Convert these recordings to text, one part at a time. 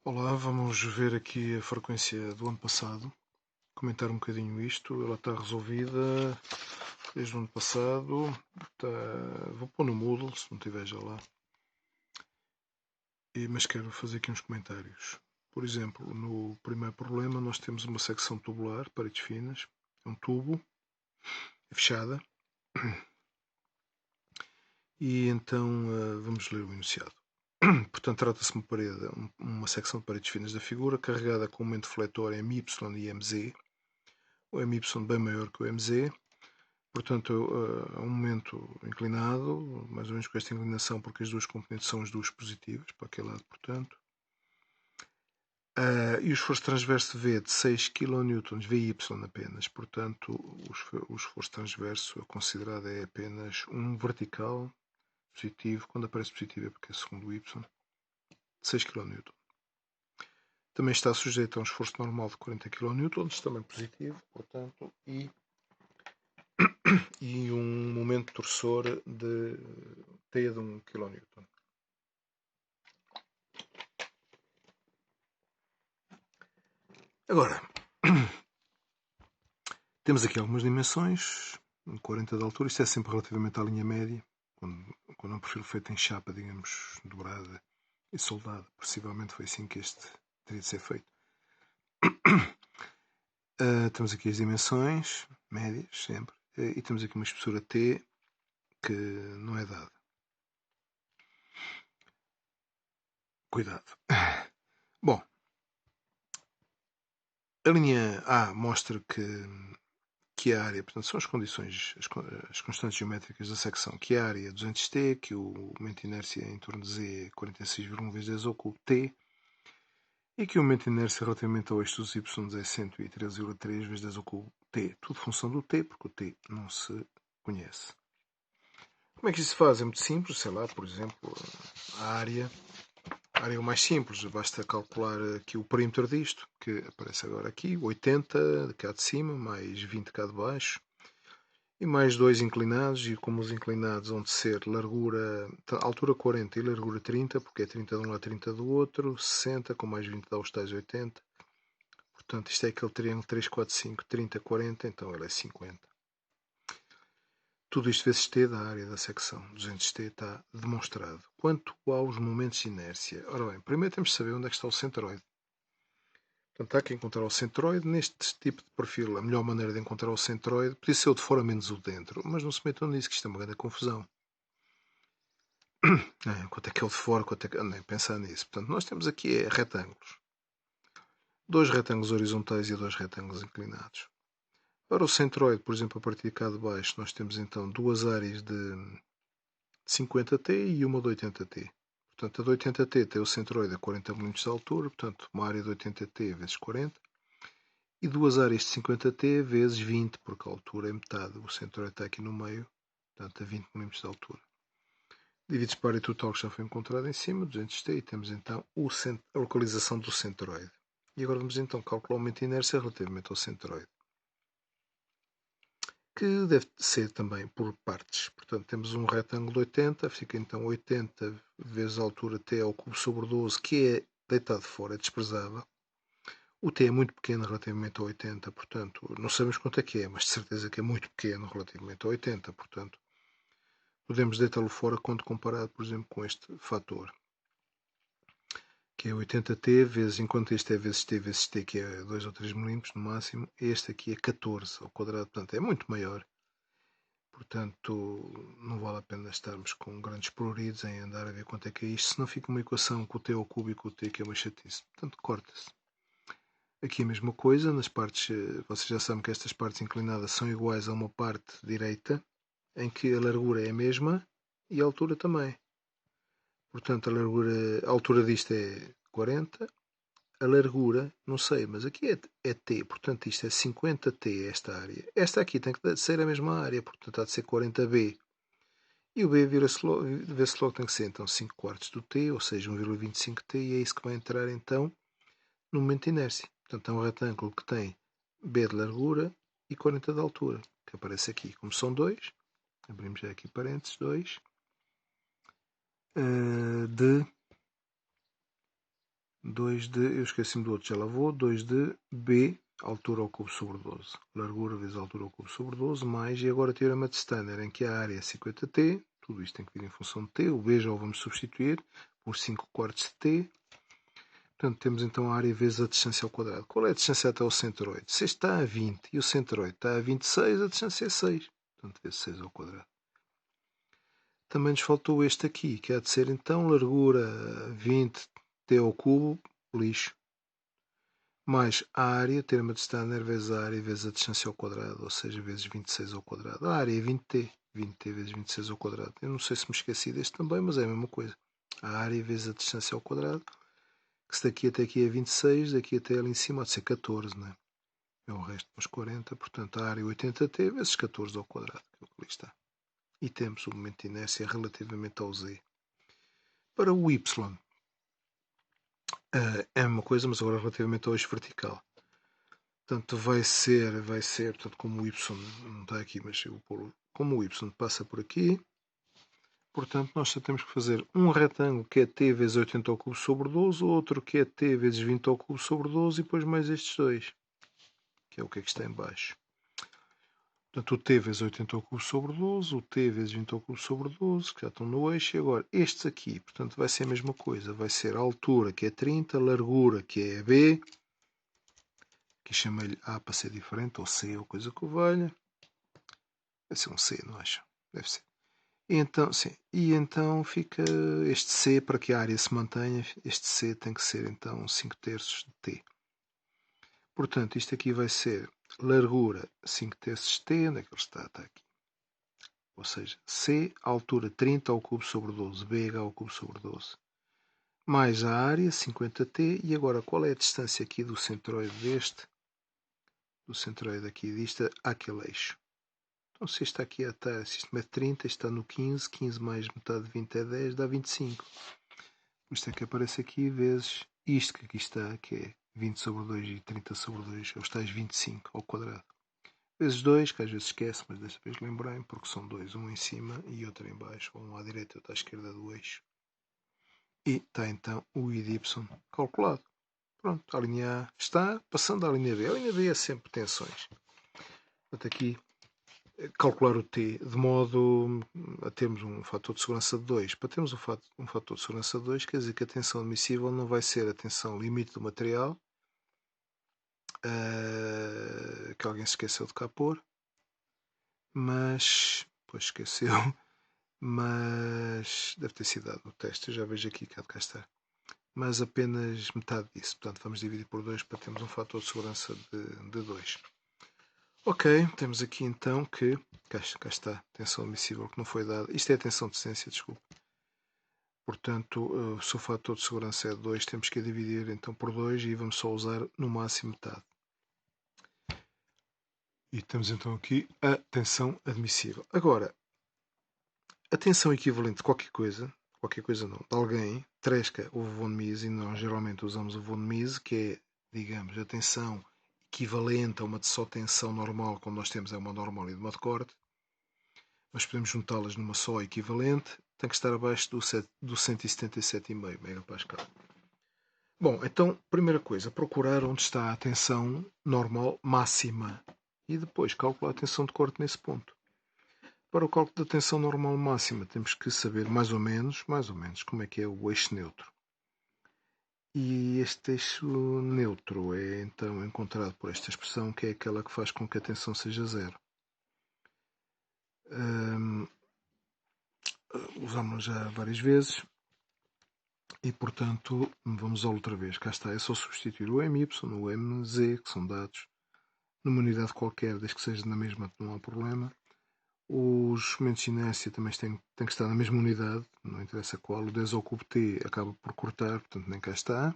Olá, vamos ver aqui a frequência do ano passado, comentar um bocadinho isto. Ela está resolvida desde o ano passado. Vou pôr no Moodle, se não tiver já lá. Mas quero fazer aqui uns comentários. Por exemplo, no primeiro problema nós temos uma secção tubular, paredes finas, é um tubo, é fechada. E então vamos ler o enunciado. Portanto, trata-se de uma secção de paredes finas da figura, carregada com um momento defletor MY e MZ. O MY bem maior que o MZ. Portanto, é um momento inclinado, mais ou menos com esta inclinação, porque as duas componentes são as duas positivas, para aquele lado, portanto. E o esforço transverso V de 6 kN, VY apenas. Portanto, o esforço transverso é considerado apenas um vertical positivo. Quando aparece positivo é porque é segundo o Y, de 6 kN. Também está sujeito a um esforço normal de 40 kN, também positivo, portanto, e um momento torsor de T de 1 kN. Agora, temos aqui algumas dimensões, 40 de altura, isto é sempre relativamente à linha média, quando é um perfil feito em chapa, digamos, dobrada e soldada, possivelmente foi assim que este teria de ser feito. Temos aqui as dimensões médias, sempre, e temos aqui uma espessura T que não é dada. Cuidado. Bom, a linha A mostra que a área, portanto, são as condições, as constantes geométricas da secção, que a área é 200t, que o momento de inércia em torno de Z é 46,1 vezes 10 oculto T, e que o momento de inércia relativamente ao eixo dos Y é 113,3 vezes 10 oculto T. Tudo função do T, porque o T não se conhece. Como é que isso se faz? É muito simples, sei lá, por exemplo, a área é o mais simples, basta calcular aqui o perímetro disto, que aparece agora aqui, 80 de cá de cima, mais 20 de cá de baixo, e mais dois inclinados, e como os inclinados vão de ser largura, altura 40 e largura 30, porque é 30 de um lado, 30 do outro, 60, com mais 20 dá os tais 80. Portanto, isto é aquele triângulo 3, 4, 5, 30, 40, então ele é 50. Tudo isto vezes t da área da secção, 200t está demonstrado. Quanto aos momentos de inércia, ora bem, primeiro temos de saber onde é que está o centroide. Portanto, há que encontrar o centroide. Neste tipo de perfil, a melhor maneira de encontrar o centroide podia ser o de fora menos o de dentro, mas não se metam nisso, que isto é uma grande confusão. Quanto é que é o de fora, quanto é que... Nem pensar nisso. Portanto, nós temos aqui retângulos. Dois retângulos horizontais e dois retângulos inclinados. Para o centroide, por exemplo, a partir de cá de baixo, nós temos então duas áreas de 50t e uma de 80t. Portanto, a de 80t tem o centroide a 40 mm de altura, portanto, uma área de 80t vezes 40. E duas áreas de 50t vezes 20, porque a altura é metade. O centroide está aqui no meio, portanto, a 20 mm de altura. Divididos para a área total que já foi encontrada em cima, 200t, e temos então a localização do centroide. E agora vamos então calcular o momento de inércia relativamente ao centroide, que deve ser também por partes. Portanto, temos um retângulo de 80, fica então 80 vezes a altura t ao cubo sobre 12, que é deitado fora, é desprezável. O t é muito pequeno relativamente a 80, portanto, não sabemos quanto é, mas de certeza que é muito pequeno relativamente a 80, portanto, podemos deitá-lo fora quando comparado, por exemplo, com este fator, que é 80t vezes, enquanto este é vezes t, que é 2 ou 3 mm no máximo, este aqui é 14 ao quadrado, portanto, é muito maior. Portanto, não vale a pena estarmos com grandes pruridos em andar a ver quanto é que é isto, senão fica uma equação com o t ao cubo e com o t, que é uma chatice. Portanto, corta-se. Aqui a mesma coisa, nas partes, vocês já sabem que estas partes inclinadas são iguais a uma parte direita, em que a largura é a mesma e a altura também. Portanto, a altura disto é 40, a largura, não sei, mas aqui é t, portanto isto é 50t esta área. Esta aqui tem que ser a mesma área, portanto há de ser 40b. E o b vê-se logo tem que ser então 5 quartos do t, ou seja, 1,25t, e é isso que vai entrar então no momento de inércia. Portanto, é um retângulo que tem b de largura e 40 de altura, que aparece aqui. Como são dois, abrimos já aqui parênteses, 2, de 2 de, eu esqueci-me do outro, já lá vou, 2 de B, altura ao cubo sobre 12. Largura vezes altura ao cubo sobre 12, mais, e agora teorema de Standard, em que a área é 50t, tudo isto tem que vir em função de t, o B já o vamos substituir por 5 quartos de t. Portanto, temos então a área vezes a distância ao quadrado. Qual é a distância até o centroide? Se este está a 20 e o centroide está a 26, a distância é 6. Portanto, vezes 6 ao quadrado. Também nos faltou este aqui, que há de ser então largura 20t ao cubo, lixo, mais a área, termo de Standard, vezes a área vezes a distância ao quadrado, ou seja, vezes 26 ao quadrado. A área é 20t, 20t vezes 26 ao quadrado. Eu não sei se me esqueci deste também, mas é a mesma coisa. A área vezes a distância ao quadrado, que se daqui até aqui é 26, daqui até ali em cima há de ser 14, não é? É o resto para os 40, portanto a área é 80t vezes 14 ao quadrado, que é o que ali está. E temos o momento de inércia relativamente ao z. Para o y, é a mesma coisa, mas agora relativamente ao eixo vertical. Portanto, vai ser, portanto, como o y não está aqui, mas eu vou pôr, como o y passa por aqui, portanto, nós só temos que fazer um retângulo que é t vezes 80 ao cubo sobre 12, outro que é t vezes 20 ao cubo sobre 12 e depois mais estes dois, que é o que está em baixo. Portanto, o t vezes 80 ao cubo sobre 12, o t vezes 20 ao cubo sobre 12, que já estão no eixo, e agora estes aqui, portanto, vai ser a mesma coisa, vai ser a altura, que é 30, a largura, que é b, que chamei-lhe A para ser diferente, ou C, ou coisa que o valha. Deve ser um C, não acho? Deve ser. E então, sim, e então fica este C, para que a área se mantenha, este C tem que ser então 5/3 de T. Portanto, isto aqui vai ser largura 5/3 de T, onde é que ele está? Está aqui. Ou seja, C, altura 30 ao cubo sobre 12, BH ao cubo sobre 12. Mais a área, 50t, e agora qual é a distância aqui do centroide deste? Do centroide aqui disto àquele eixo. Então, se isto aqui está, se isto mete 30, isto está no 15, 15 mais metade de 20 é 10, dá 25. Isto é que aparece aqui vezes isto que aqui está, que é 20 sobre 2 e 30 sobre 2, é os tais 25 ao quadrado. Vezes 2, que às vezes esquece, mas desta vez lembrei, porque são dois, um em cima e outro em baixo, ou um à direita e outro à esquerda do eixo. E está então o I de Y calculado. Pronto, a linha A está, passando à linha B. A linha B é sempre tensões. Portanto, aqui calcular o T de modo a termos um fator de segurança de 2. Para termos um fator de segurança de 2, quer dizer que a tensão admissível não vai ser a tensão limite do material, que alguém se esqueceu de cá pôr, mas, pois esqueceu, mas deve ter sido dado no teste, eu já vejo aqui que há de cá estar. Mas apenas metade disso, portanto vamos dividir por 2 para termos um fator de segurança de 2. Ok, temos aqui então que, cá está, tensão admissível que não foi dada. Isto é a tensão de essência, desculpe. Portanto, se o fator de segurança é 2, temos que dividir então por 2 e vamos só usar no máximo metade. E temos então aqui a tensão admissível. Agora, a tensão equivalente de qualquer coisa não, de alguém, Tresca ou von Mises, e nós geralmente usamos o von Mises, que é, digamos, a tensão equivalente a uma só tensão normal, como nós temos é uma normal e de uma de corte, mas podemos juntá-las numa só equivalente, tem que estar abaixo do 177,5 megapascal. Bom, então, primeira coisa, procurar onde está a tensão normal máxima e depois calcular a tensão de corte nesse ponto. Para o cálculo da tensão normal máxima temos que saber mais ou menos como é que é o eixo neutro. E este eixo neutro é então encontrado por esta expressão, que é aquela que faz com que a tensão seja zero. Usámos já várias vezes e, portanto, vamos usá-lo outra vez. Cá está, é só substituir o MY, o MZ, que são dados numa unidade qualquer, desde que seja na mesma, não há problema. Os momentos de inércia também têm que estar na mesma unidade, não interessa qual. O 10 ao cubo T acaba por cortar, portanto nem cá está.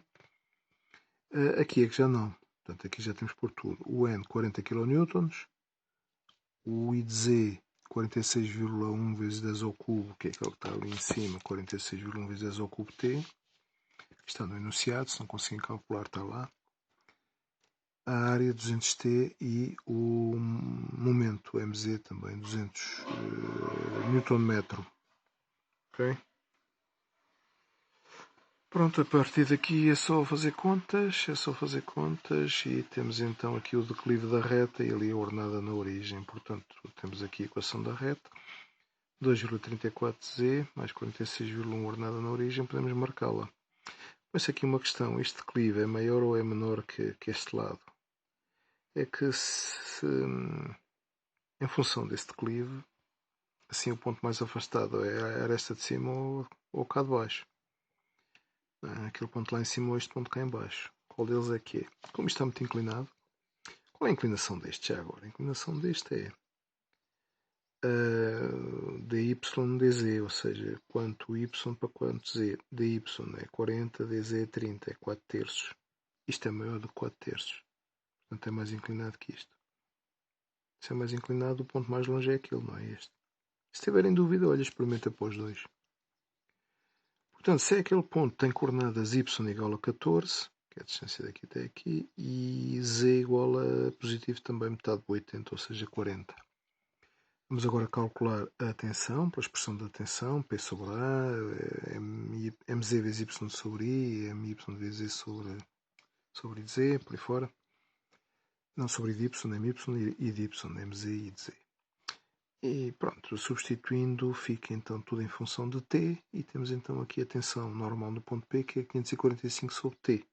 Aqui é que já não. Portanto, aqui já temos por tudo. O N 40 kN, o I de Z 46,1 vezes 10 ao cubo, que é aquele que está ali em cima, 46,1 vezes 10 ao cubo T. Está no enunciado, se não conseguem calcular, está lá. A área 200T e o momento MZ também 200 Nm. Ok? Pronto, a partir daqui é só fazer contas, e temos então aqui o declive da reta e ali a ordenada na origem. Portanto, temos aqui a equação da reta, 2,34z mais 46,1 ordenada na origem, podemos marcá-la. Mas aqui uma questão, este declive é maior ou é menor que este lado? É que em função desse declive, assim o ponto mais afastado é a aresta de cima ou cá de baixo. Aquele ponto lá em cima ou este ponto cá em baixo. Qual deles é que é? Como isto está muito inclinado, qual é a inclinação deste já agora? A inclinação deste é dy dz, ou seja, quanto y para quanto z. dy é 40, dz é 30, é 4 terços. Isto é maior do que 4 terços. Portanto é mais inclinado que isto. Se é mais inclinado, o ponto mais longe é aquele, não é este. Se tiver em dúvida, olha, experimenta para os dois. Portanto, se é aquele ponto que tem coordenadas y igual a 14, que é a distância daqui até aqui, e z igual a positivo também metade de 80, ou seja, 40. Vamos agora calcular a tensão, pela expressão da tensão, P sobre A, mz vezes y sobre I, my vezes sobre z, por aí fora. Não sobre I de y, my e de y, mz e de z. E pronto, substituindo, fica então tudo em função de t, e temos então aqui a tensão normal no ponto P, que é 545 sobre t.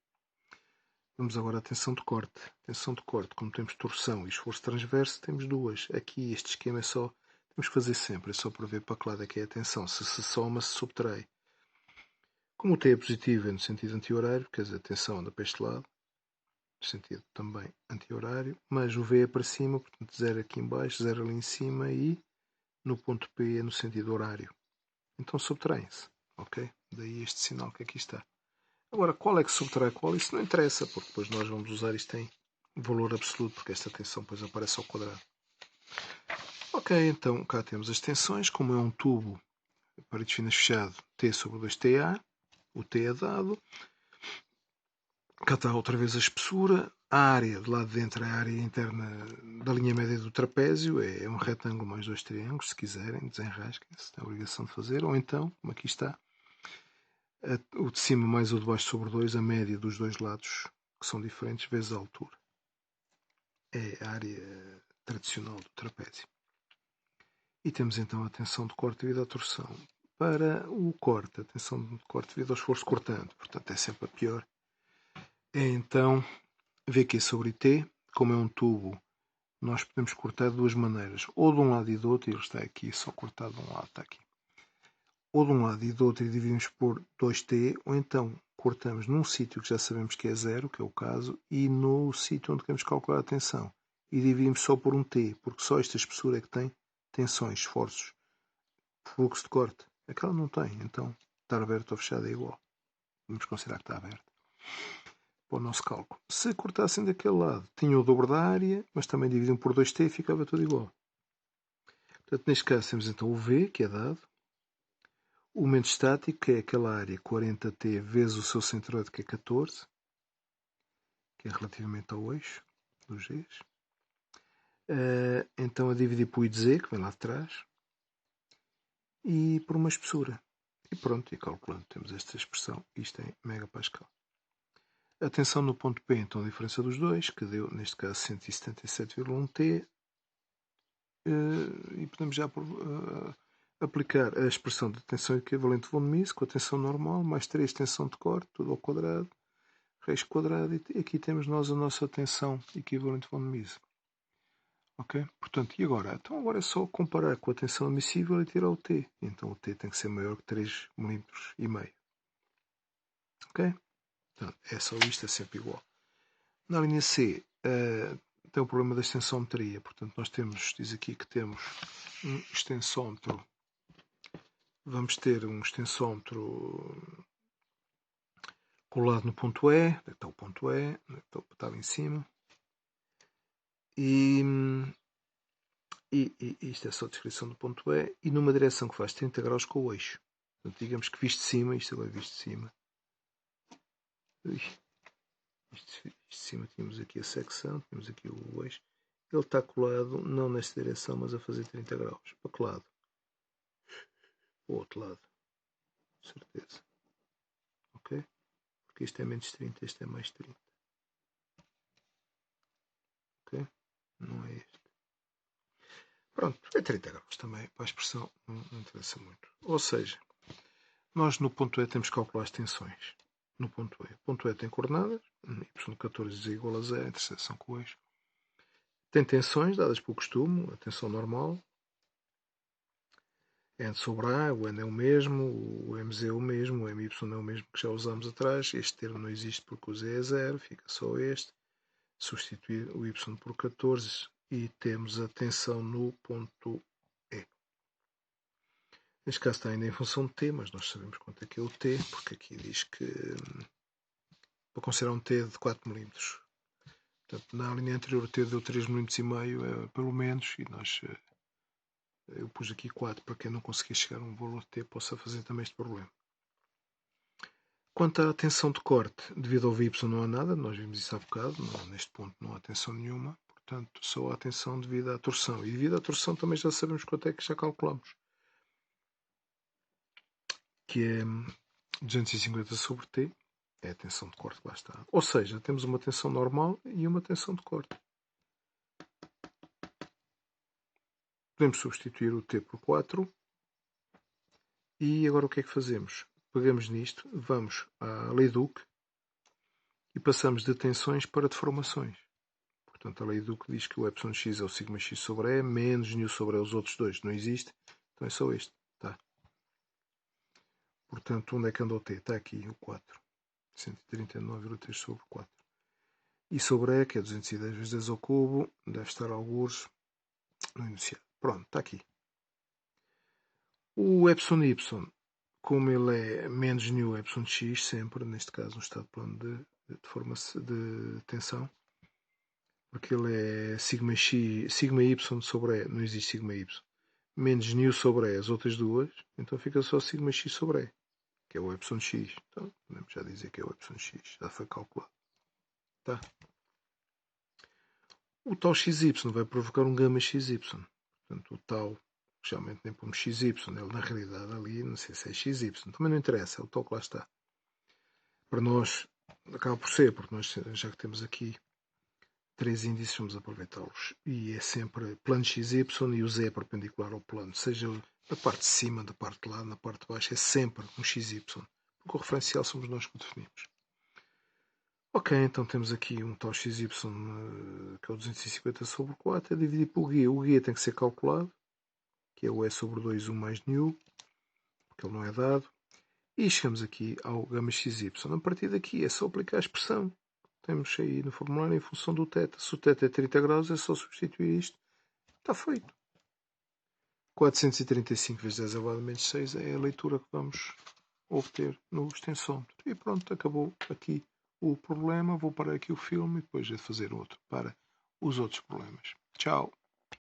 Vamos agora à tensão de corte. Tensão de corte, como temos torção e esforço transverso, temos duas. Aqui este esquema é só, temos que fazer sempre, é só para ver para que lado é que é a tensão. Se se soma, se subtrai. Como o t é positivo, é no sentido anti-horário, quer dizer, a tensão anda para este lado, no sentido também anti-horário, mas o V é para cima, portanto 0 aqui em baixo, 0 ali em cima, e no ponto P é no sentido horário. Então subtraem-se, ok? Daí este sinal que aqui está. Agora, qual é que subtrai qual? Isso não interessa, porque depois nós vamos usar isto em valor absoluto, porque esta tensão depois aparece ao quadrado. Ok, então cá temos as tensões, como é um tubo, paredes finas fechado, T sobre 2TA, o T é dado. Cá está outra vez a espessura. A área de lá de dentro é a área interna da linha média do trapézio, é um retângulo mais dois triângulos, se quiserem, desenrasquem-se, tem a obrigação de fazer, ou então, como aqui está, o de cima mais o de baixo sobre 2, a média dos dois lados, que são diferentes, vezes a altura. É a área tradicional do trapézio. E temos então a tensão de corte devido à torção. Para o corte, a tensão de corte devido ao esforço cortante, portanto é sempre a pior, é então VQ sobre T, como é um tubo, nós podemos cortar de duas maneiras, ou de um lado e do outro, e ele está aqui só cortado de um lado, está aqui. Ou de um lado e do outro e dividimos por 2T, ou então cortamos num sítio que já sabemos que é zero, que é o caso, e no sítio onde queremos calcular a tensão, e dividimos só por um T, porque só esta espessura é que tem tensões, esforços, fluxo de corte. Aquela não tem, então estar aberto ou fechado é igual. Vamos considerar que está aberto. Para o nosso cálculo. Se cortassem daquele lado, tinham o dobro da área, mas também dividiam por 2t e ficava tudo igual. Portanto, neste caso temos então o V, que é dado, o momento estático, que é aquela área 40t vezes o seu centroide, que é 14, que é relativamente ao eixo dos Gs. Então a dividir por I de Z, que vem lá de trás, e por uma espessura. E pronto, e calculando, temos esta expressão, isto é megapascal. A tensão no ponto P, então a diferença dos dois, que deu, neste caso, 177,1T, e podemos já aplicar a expressão de tensão equivalente von Mises com a tensão normal, mais 3 tensão de corte, tudo ao quadrado, raiz quadrada, e aqui temos nós a nossa tensão equivalente von Mises. Ok? Portanto, e agora? Então agora é só comparar com a tensão admissível e tirar o T. Então o T tem que ser maior que 3,5 mm. Ok? Portanto, é só isto, é sempre igual. Na linha C, tem o problema da extensometria. Portanto, nós temos, diz aqui que temos um extensómetro. Vamos ter um extensómetro colado no ponto E. Onde é que está o ponto E? Estava em cima. E isto é só a descrição do ponto E. E numa direção que faz 30 graus com o eixo. Portanto, digamos que visto de cima, isto agora é visto de cima. Isto de cima tínhamos aqui a secção, tínhamos aqui o eixo. Ele está colado não nesta direção, mas a fazer 30 graus. Para que lado? O outro lado. Certeza. Ok? porque isto é menos 30, este é mais 30. Ok? Não é este. Pronto, é 30 graus também, para a expressão não interessa muito. Ou seja, nós no ponto E temos que calcular as tensões. No ponto E. O ponto E tem coordenadas, y14 é igual a 0, a interseção com o eixo. Tem tensões dadas pelo costume, a tensão normal, N sobre A, o N é o mesmo, o MZ é o mesmo, o MY é o mesmo que já usámos atrás. Este termo não existe porque o Z é 0, fica só este. Substituir o Y por 14 e temos a tensão no ponto E. Neste caso está ainda em função de T, mas nós sabemos quanto é que é o T, porque aqui diz que para considerar um T de 4 mm. Portanto, na linha anterior o T deu 3,5 mm, pelo menos, e nós eu pus aqui 4 para quem não conseguir chegar a um valor de T possa fazer também este problema. Quanto à tensão de corte, devido ao VY não há nada, nós vimos isso há bocado, neste ponto não há tensão nenhuma, portanto só há tensão devido à torção. E devido à torção também já sabemos quanto é que já calculamos, que é 250 sobre T, é a tensão de corte que lá está. Ou seja, temos uma tensão normal e uma tensão de corte. Podemos substituir o T por 4. E agora o que é que fazemos? Pegamos nisto, vamos à lei Duque e passamos de tensões para deformações. Portanto, a lei Duque diz que o εx é o σx sobre E menos μ sobre E. Os outros dois não existe, então é só este. Tá. Portanto, onde é que anda o T? Está aqui, o 4. 139,3 sobre 4. E sobre E, que é 210 vezes 10 ao cubo, deve estar algures no enunciado. Pronto, está aqui. O εy, como ele é menos μ εx, sempre, neste caso, no estado plano de tensão, porque ele é sigma y sobre E, não existe sigma y, menos μ sobre E, as outras duas, então fica só sigma x sobre E, que é o εx. Então, podemos já dizer que é o εx, já foi calculado. Tá? O tal xy vai provocar um gama xy. Portanto, o tal, geralmente nem pomos xy, ele na realidade ali, não sei se é xy, também não interessa, é o tal que lá está. Para nós, acaba por ser, porque nós já que temos aqui 3 índices, vamos aproveitá-los. E é sempre plano XY e o Z é perpendicular ao plano, seja na parte de cima, da parte de lado, na parte de baixo, é sempre um XY, porque o referencial somos nós que o definimos. Ok, então temos aqui um tal XY que é o 250 sobre 4, é dividido pelo guia. O guia tem que ser calculado, que é o E sobre 2, 1 mais μ, porque ele não é dado. E chegamos aqui ao gama XY. A partir daqui é só aplicar a expressão. Temos aí no formulário em função do θ. Se o θ é 30 graus, é só substituir isto. Está feito. 435 vezes 10 elevado a menos 6 é a leitura que vamos obter no extensómetro. E pronto, acabou aqui o problema. Vou parar aqui o filme e depois de fazer outro para os outros problemas. Tchau.